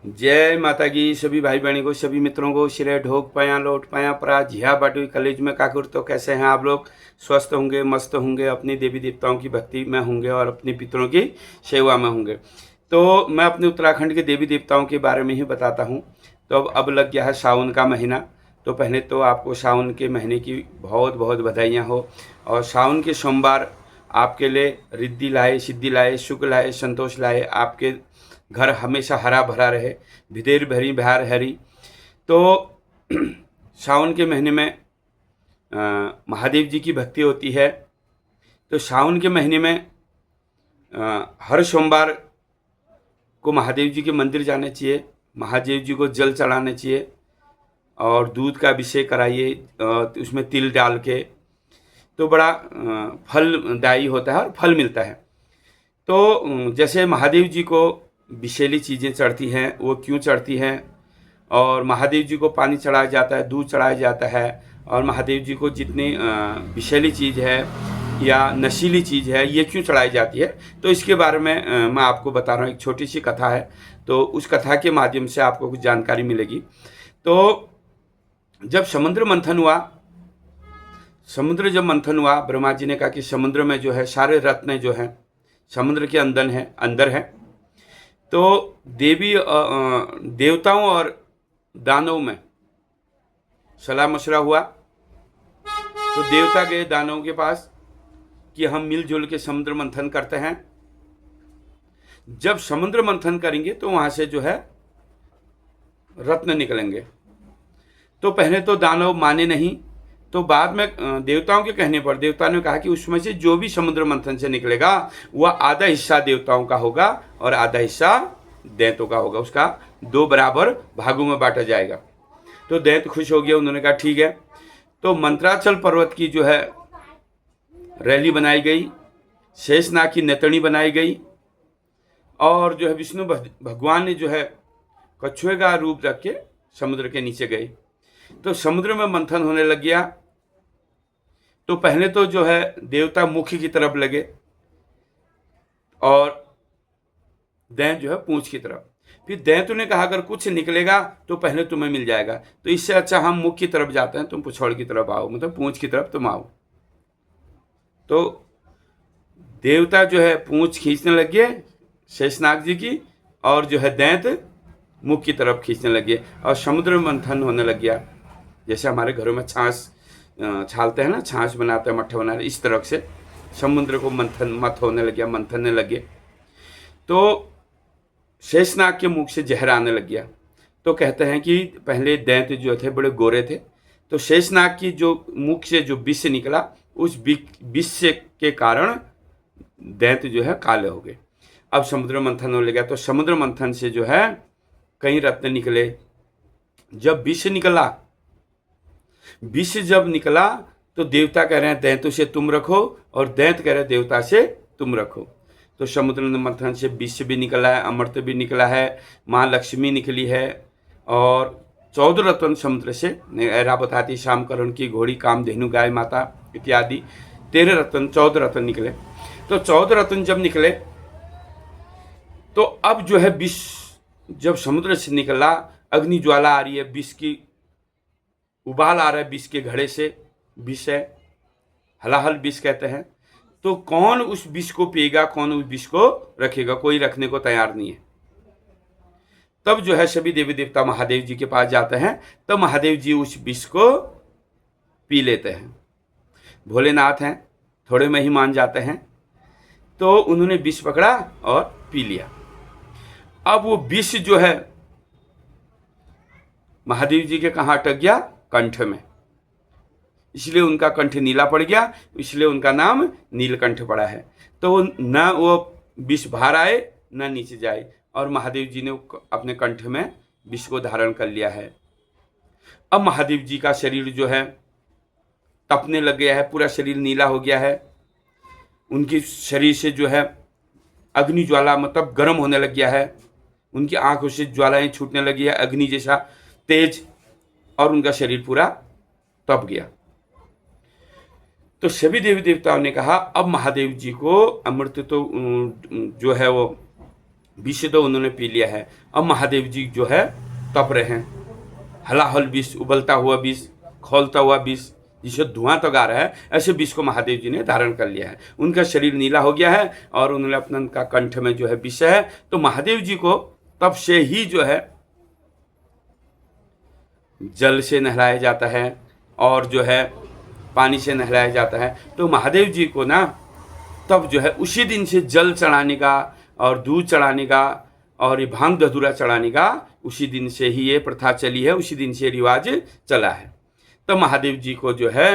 जय माता की सभी भाई बहनों को, सभी मित्रों को। सिरे ढोक पाया लोट पाया परा झिया बाटू कलेज में काकुर। तो कैसे हैं आप लोग? स्वस्थ होंगे, मस्त होंगे, अपनी देवी देवताओं की भक्ति में होंगे और अपने पितरों की सेवा में होंगे। तो मैं अपने उत्तराखंड के देवी देवताओं के बारे में ही बताता हूँ। तो अब लग गया है सावन का महीना। तो पहले तो आपको सावन के महीने की बहुत बहुत बधाइयाँ हो। और सावन के सोमवार आपके लिए रिद्धि लाए, सिद्धि लाए, सुख लाए, संतोष लाए। आपके घर हमेशा हरा भरा रहे, भिदेर भरी बहार हरी। तो सावन के महीने में महादेव जी की भक्ति होती है। तो सावन के महीने में हर सोमवार को महादेव जी के मंदिर जाना चाहिए, महादेव जी को जल चढ़ाना चाहिए और दूध का अभिषेक कराइए, उसमें तिल डाल के। तो बड़ा फलदायी होता है और फल मिलता है। तो जैसे महादेव जी को विषैली चीज़ें चढ़ती हैं, वो क्यों चढ़ती हैं, और महादेव जी को पानी चढ़ाया जाता है, दूध चढ़ाया जाता है, और महादेव जी को जितनी विषैली चीज़ है या नशीली चीज़ है ये क्यों चढ़ाई जाती है, तो इसके बारे में मैं आपको बता रहा हूँ। एक छोटी सी कथा है, तो उस कथा के माध्यम से आपको कुछ जानकारी मिलेगी। तो जब समुद्र मंथन हुआ, ब्रह्मा जी ने कहा कि समुद्र में जो है सारे रत्न जो हैं समुद्र के अंदर है। तो देवताओं और दानवों में सलाह मशवरा हुआ। तो देवता गए दानवों के पास कि हम मिलजुल के समुद्र मंथन करते हैं। जब समुद्र मंथन करेंगे तो वहां से जो है रत्न निकलेंगे। तो पहले तो दानव माने नहीं, तो बाद में देवताओं के कहने पर देवताओं ने कहा कि उसमें से जो भी समुद्र मंथन से निकलेगा वह आधा हिस्सा देवताओं का होगा और आधा हिस्सा दैत्यों का होगा। उसका 2 बराबर भागों में बांटा जाएगा। तो दैत्य खुश हो गया, उन्होंने कहा ठीक है। तो मंत्राचल पर्वत की जो है रैली बनाई गई, शेषनाग की नेतनी बनाई गई, और जो है विष्णु भगवान ने जो है कछुए का रूप रख के समुद्र के नीचे गए। तो समुद्र में मंथन होने लग गया। तो पहले तो जो है देवता मुख की तरफ लगे और दैत्य जो है पूंछ की तरफ। फिर दैत्य ने कहा अगर कुछ निकलेगा तो पहले तुम्हें मिल जाएगा, तो इससे अच्छा हम मुख की तरफ जाते हैं, तुम पुछौड़ की तरफ आओ, मतलब पूंछ की तरफ तुम आओ। तो देवता जो है पूंछ खींचने लग गए शेषनाग जी की, और जो है दैत्य मुख की तरफ खींचने लग गए, और समुद्र मंथन होने लग गया। जैसे हमारे घरों में छाछ छालते हैं ना, छाछ बनाते हैं, मट्ठा बनाते हैं, इस तरह से समुद्र को मंथन होने लग गए। तो शेषनाग के मुख से जहर आने लग गया। तो कहते हैं कि पहले दैत्य जो थे बड़े गोरे थे, तो शेषनाग की जो मुख से जो विष निकला, उस विष के कारण दैत्य जो है काले हो गए। अब समुद्र मंथन होने लगा। तो समुद्र मंथन से जो है कई रत्न निकले। जब विष जब निकला तो देवता कह रहे हैं दैत्यों से तुम रखो, और दैत्य कह रहे हैं देवता से तुम रखो। तो समुद्र मंथन से विष भी निकला है, अमृत भी निकला है, माँ लक्ष्मी निकली है, और 14 रत्न समुद्र से, ऐरावत हाथी, शामकरण की घोड़ी, कामधेनु गाय माता इत्यादि 14 रत्न निकले। तो 14 रत्न जब निकले तो अब जो है विष जब समुद्र से निकला, अग्नि ज्वाला आ रही है, विष की उबाल आ रहा है, विष के घड़े से। विष है, हलाहल विष कहते हैं। तो कौन उस विष को पिएगा, कौन उस विष को रखेगा? कोई रखने को तैयार नहीं है। तब जो है सभी देवी देवता महादेव जी के पास जाते हैं, तब महादेव जी उस विष को पी लेते हैं। भोलेनाथ हैं, थोड़े में ही मान जाते हैं। तो उन्होंने विष पकड़ा और पी लिया। अब वो विष जो है महादेव जी के कहाँ अटक गया? कंठ में। इसलिए उनका कंठ नीला पड़ गया, इसलिए उनका नाम नीलकंठ पड़ा है। तो न वो विष बाहर आए न नीचे जाए, और महादेव जी ने अपने कंठ में विष को धारण कर लिया है। अब महादेव जी का शरीर जो है तपने लग गया है, पूरा शरीर नीला हो गया है। उनके शरीर से जो है अग्नि ज्वाला, मतलब गर्म होने लग गया है। उनकी आंखों से ज्वालाएं छूटने लगी है, अग्नि जैसा तेज, और उनका शरीर पूरा तप गया। तो सभी देवी देवताओं ने कहा अब महादेव जी को अमृत तो जो है वो विष तो उन्होंने पी लिया है। अब महादेव जी जो है तप रहे हैं, हलाहल विष, उबलता हुआ विष, खौलता हुआ विष, जिसे धुआं तक आ रहा है, ऐसे विष को महादेव जी ने धारण कर लिया है। उनका शरीर नीला हो गया है और उन्होंने अपना उनका कंठ में जो है विष है। तो महादेव जी को तब से ही जो है जल से नहलाया जाता है और जो है पानी से नहलाया जाता है। तो महादेव जी को ना तब जो है उसी दिन से जल चढ़ाने का और दूध चढ़ाने का और ये भांग धतूरा चढ़ाने का उसी दिन से ही ये प्रथा चली है, उसी दिन से रिवाज चला है। तो महादेव जी को जो है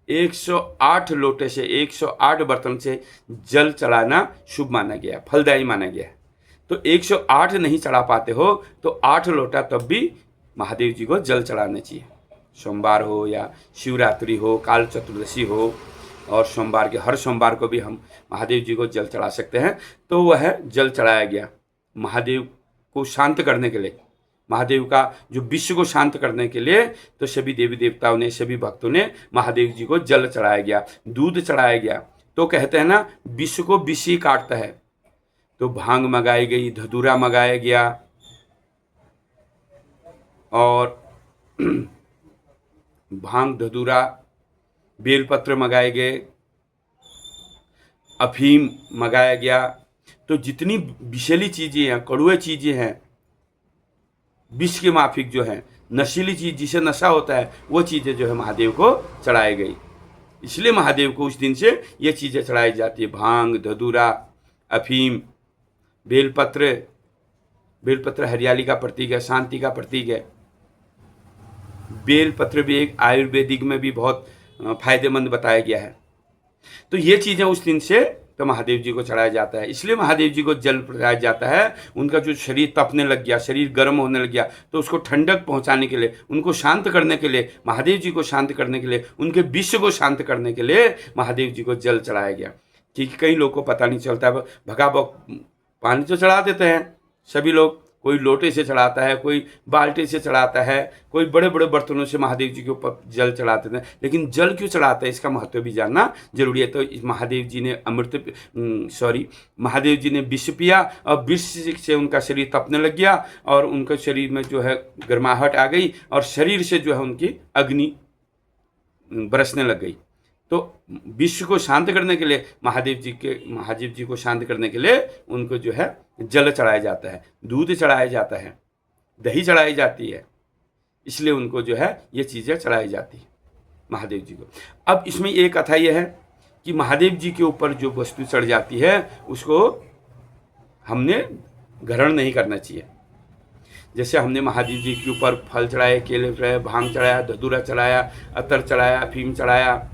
108 लोटे से 108 बर्तन से जल चढ़ाना शुभ माना गया, फलदायी माना गया है। तो 108 नहीं चढ़ा पाते हो तो 8 लोटा तब भी महादेव जी को जल चढ़ाना चाहिए। सोमवार हो या शिवरात्रि हो, काल चतुर्दशी हो, और सोमवार के हर सोमवार को भी हम महादेव जी को जल चढ़ा सकते हैं। तो वह जल चढ़ाया गया महादेव को शांत करने के लिए, महादेव का जो विश्व को शांत करने के लिए। तो सभी देवी देवताओं ने, सभी भक्तों ने महादेव जी को जल चढ़ाया गया, दूध चढ़ाया गया। तो कहते हैं ना, विश्व को विष ही काटता है। तो भांग मंगाई गई, धतूरा मंगाया गया और भांग, धतूरा, बेलपत्र मंगाए गए, अफीम मंगाया गया। तो जितनी विषैली चीज़ें हैं, कड़ुए चीज़ें हैं, विष के माफिक जो है, नशीली चीज़ जिसे नशा होता है, वो चीज़ें जो है महादेव को चढ़ाई गई। इसलिए महादेव को उस दिन से ये चीज़ें चढ़ाई जाती है, भांग, धतूरा, अफीम, बेलपत्र। बेलपत्र हरियाली का प्रतीक है, शांति का प्रतीक है। बेलपत्र भी एक आयुर्वेदिक में भी बहुत फायदेमंद बताया गया है। तो ये चीज़ें उस दिन से तो महादेव जी को चढ़ाया जाता है। इसलिए महादेव जी को जल पिलाया जाता है। उनका जो शरीर तपने लग गया, शरीर गर्म होने लग गया, तो उसको ठंडक पहुंचाने के लिए, उनको शांत करने के लिए, महादेव जी को शांत करने के लिए, उनके विश्व को शांत करने के लिए महादेव जी को जल चढ़ाया गया। क्योंकि कई लोग को पता नहीं चलता है, भगाभग पानी तो चढ़ा देते हैं सभी लोग, कोई लोटे से चढ़ाता है, कोई बाल्टी से चढ़ाता है, कोई बड़े बड़े बर्तनों से महादेव जी के ऊपर जल चढ़ाते हैं। लेकिन जल क्यों चढ़ाता है, इसका महत्व भी जानना जरूरी है। तो महादेव जी ने महादेव जी ने विष पिया और विष से उनका शरीर तपने लग गया और उनके शरीर में जो है गर्माहट आ गई और शरीर से जो है उनकी अग्नि बरसने लग गई। तो विश्व को शांत करने के लिए महादेव जी को शांत करने के लिए उनको जो है जल चढ़ाया जाता है, दूध चढ़ाया जाता है, दही चढ़ाई जाती है। इसलिए उनको जो है ये चीज़ें चढ़ाई जाती है महादेव जी को। अब इसमें एक कथा यह है कि महादेव जी के ऊपर जो वस्तु चढ़ जाती है उसको हमने ग्रहण नहीं करना चाहिए। जैसे हमने महादेव जी के ऊपर फल चढ़ाए, केले चढ़ाए, भांग चढ़ाया, धतूरा चढ़ाया, अतर चढ़ाया, अफीम चढ़ाया।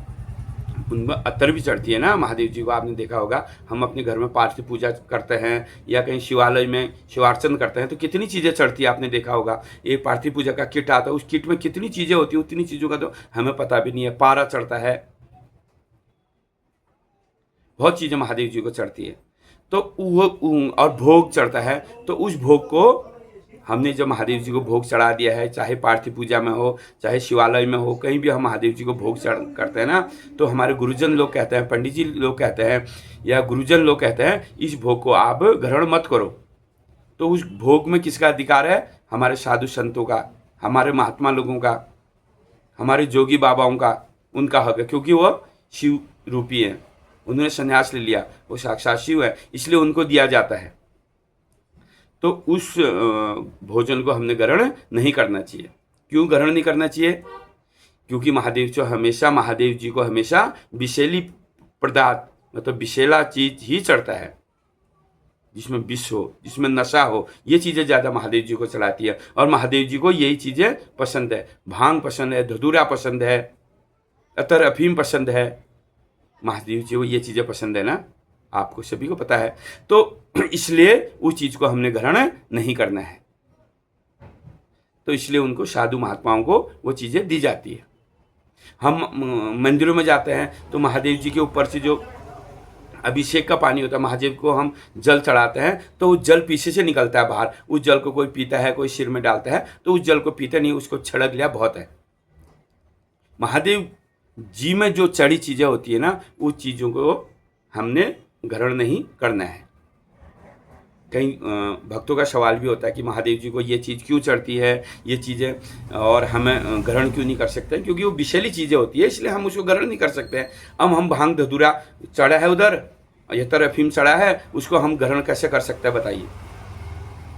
उनमें अतर भी चढ़ती है ना महादेव जी को, आपने देखा होगा। हम अपने घर में पार्थिव पूजा करते हैं या कहीं शिवालय में शिवार्चन करते हैं तो कितनी चीज़ें चढ़ती है, आपने देखा होगा। एक पार्थिव पूजा का किट आता है, उस किट में कितनी चीज़ें होती हैं, उतनी चीज़ों का तो हमें पता भी नहीं है। पारा चढ़ता है, बहुत चीज़ें महादेव जी को चढ़ती है। तो वो और भोग चढ़ता है। तो उस भोग को हमने जब महादेव जी को भोग चढ़ा दिया है, चाहे पार्थिव पूजा में हो, चाहे शिवालय में हो, कहीं भी हम महादेव जी को भोग चढ़ करते हैं ना, तो हमारे गुरुजन लोग कहते हैं, पंडित जी लोग कहते हैं या गुरुजन लोग कहते हैं, इस भोग को आप ग्रहण मत करो। तो उस भोग में किसका अधिकार है? हमारे साधु संतों का, हमारे महात्मा लोगों का, हमारे जोगी बाबाओं का, उनका हक है, क्योंकि वो शिव रूपी है, उन्होंने संन्यास ले लिया, वो साक्षात शिव है, इसलिए उनको दिया जाता है। तो उस भोजन को हमने ग्रहण नहीं करना चाहिए। क्यों ग्रहण नहीं करना चाहिए? क्योंकि महादेव जी को हमेशा विषैली पदार्थ, मतलब विषैला चीज ही चढ़ता है, जिसमें विष हो, जिसमें नशा हो, ये चीज़ें ज़्यादा महादेव जी को चढ़ाती है। और महादेव जी को यही चीज़ें पसंद है, भांग पसंद है, धतूरा पसंद है, अतर अफीम पसंद है। महादेव जी को ये चीज़ें पसंद है ना, आपको सभी को पता है। तो इसलिए उस चीज़ को हमने ग्रहण नहीं करना है। तो इसलिए उनको साधु महात्माओं को वो चीज़ें दी जाती है। हम मंदिरों में जाते हैं तो महादेव जी के ऊपर से जो अभिषेक का पानी होता है, महादेव को हम जल चढ़ाते हैं तो उस जल पीछे से निकलता है बाहर। उस जल को कोई पीता है, कोई सिर में डालता है, तो उस जल को पीते नहीं, उसको छिड़क लिया बहुत है। महादेव जी में जो चढ़ी चीज़ें होती है ना, उस चीज़ों को हमने ग्रहण नहीं करना है। कई भक्तों का सवाल भी होता है कि महादेव जी को ये चीज़ क्यों चढ़ती है, ये चीज़ें, और हमें ग्रहण क्यों नहीं कर सकते हैं, क्योंकि वो विषैली चीज़ें होती है, इसलिए हम उसको ग्रहण नहीं कर सकते हैं। अब हम भांग धतूरा चढ़ा है उधर, ये तरह अफीम चढ़ा है, उसको हम ग्रहण कैसे कर सकते हैं बताइए।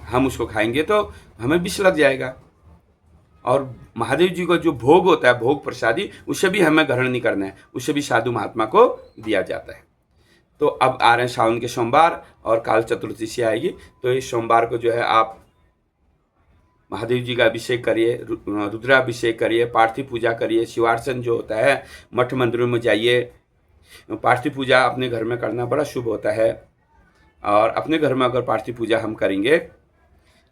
हम उसको खाएंगे तो हमें विष लग जाएगा। और महादेव जी का जो भोग होता है, भोग प्रसादी, उसे भी हमें ग्रहण नहीं करना है, उसे भी साधु महात्मा को दिया जाता है। तो अब आ रहे हैं सावन के सोमवार और काल चतुर्दशी आएगी, तो इस सोमवार को जो है आप महादेव जी का अभिषेक करिए, रुद्राभिषेक करिए, पार्थिव पूजा करिए, शिवार्चन जो होता है मठ मंदिरों में जाइए। पार्थिव पूजा अपने घर में करना बड़ा शुभ होता है, और अपने घर में अगर पार्थिव पूजा हम करेंगे,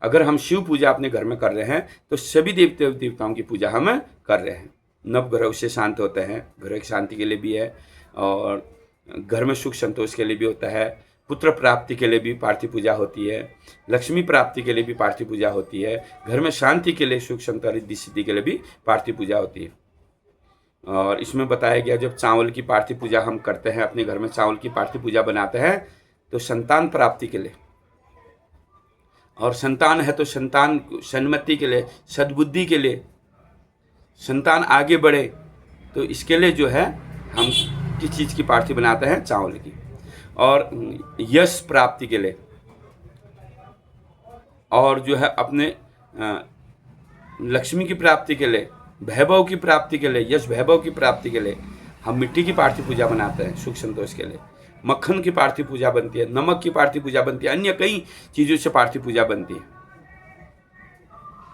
अगर हम शिव पूजा अपने घर में कर रहे हैं तो सभी देवते देवताओं की पूजा हम कर रहे हैं। नवग्रह उससे शांत होते हैं, ग्रह की शांति के लिए भी है, और घर में सुख संतोष के लिए भी होता है, पुत्र प्राप्ति के लिए भी पार्थिव पूजा होती है, लक्ष्मी प्राप्ति के लिए भी पार्थिव पूजा होती है, घर में शांति के लिए, सुख संतोष रिद्धि सिद्धि के लिए भी पार्थिव पूजा होती है। और इसमें बताया गया जब चावल की पार्थिव पूजा हम करते हैं, अपने घर में चावल की पार्थिव पूजा बनाते हैं तो संतान प्राप्ति के लिए, और संतान है तो संतान सन्मति के लिए, सद्बुद्धि के लिए, संतान आगे बढ़े, तो इसके लिए जो है हम किस चीज़ की पार्थिव बनाते हैं, चावल की। और यश प्राप्ति के लिए, और जो है अपने लक्ष्मी की प्राप्ति के लिए, वैभव की प्राप्ति के लिए, यश वैभव की प्राप्ति के लिए हम मिट्टी की पार्थिव पूजा बनाते हैं, सुख संतोष के लिए। मक्खन की पार्थिव पूजा बनती है, नमक की पार्थिव पूजा बनती है, अन्य कई चीज़ों से पार्थिव पूजा बनती है।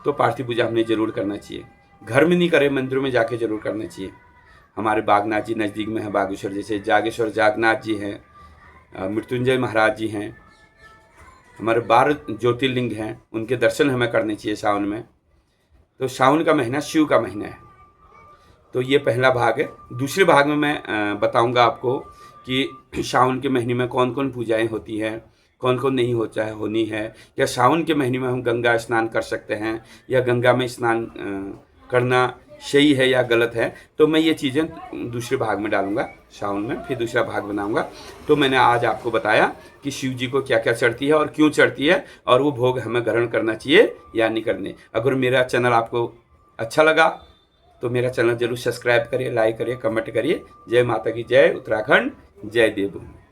तो पार्थिव पूजा हमें जरूर करना चाहिए, घर में नहीं करें, मंदिरों में जाके जरूर करना चाहिए। हमारे बागनाथ जी नज़दीक में है, बागेश्वर, जैसे जागेश्वर जागनाथ जी हैं, मृत्युंजय महाराज जी हैं, हमारे 12 ज्योतिर्लिंग हैं, उनके दर्शन हमें करने चाहिए सावन में। तो सावन का महीना शिव का महीना है। तो ये पहला भाग है। दूसरे भाग में मैं बताऊंगा आपको कि सावन के महीने में कौन कौन पूजाएं होती हैं, कौन कौन नहीं होता है, होनी है, या सावन के महीने में हम गंगा स्नान कर सकते हैं, या गंगा में स्नान करना सही है या गलत है। तो मैं ये चीज़ें दूसरे भाग में डालूंगा सावन में, फिर दूसरा भाग बनाऊंगा। तो मैंने आज आपको बताया कि शिव जी को क्या क्या चढ़ती है और क्यों चढ़ती है, और वो भोग हमें ग्रहण करना चाहिए या नहीं करने। अगर मेरा चैनल आपको अच्छा लगा तो मेरा चैनल जरूर सब्सक्राइब करिए, लाइक करिए, कमेंट करिए। जय माता की जय, उत्तराखंड, जय देवभूमि।